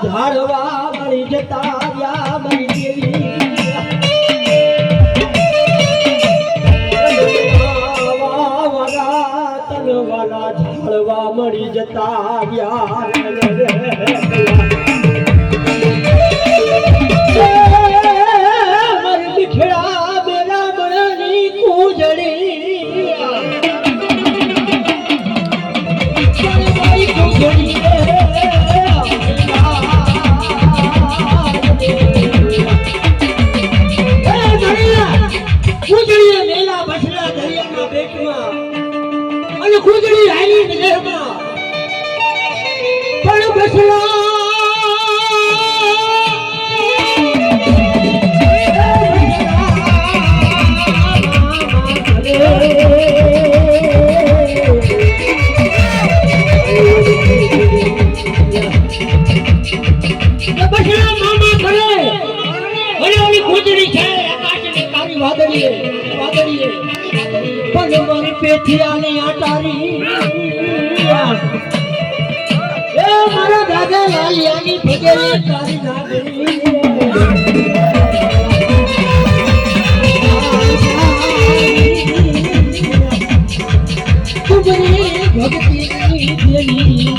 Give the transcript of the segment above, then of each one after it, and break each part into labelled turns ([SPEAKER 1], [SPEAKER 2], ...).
[SPEAKER 1] ઝાડવા મળી જતા યા મળી દેવી તનવાલા ઝાડવા મળી જતા યા મરી બિખડા બેલા મળની કુજડી કુજડી ખુજડી હાલી નજરમાં પણ બસલા મામા કરે અને ઓલી ખુજડી છે આકાશની કાળી વાદળીએ પણ મારી પેઠિયાને આટારી એ મારા દાદા લાલિયાની ભગેલી તારી નાગરી તુમરી ભક્તિની દેવી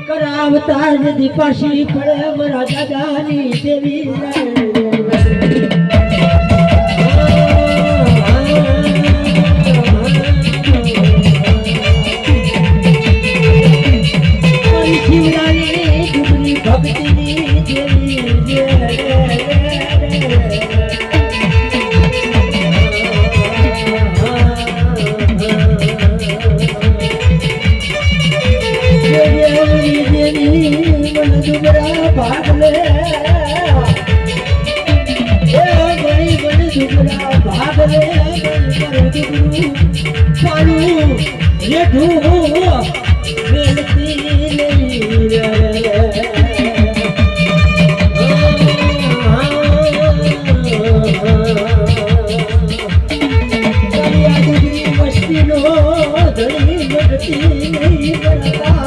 [SPEAKER 1] કરાવતા નદી પાછી પડે મારા દાદાની દેવી ભક્તિની દેવી ભાગલે ભાગલે સારું જેઠું મસ્તીનો ધણી મગતી નહીં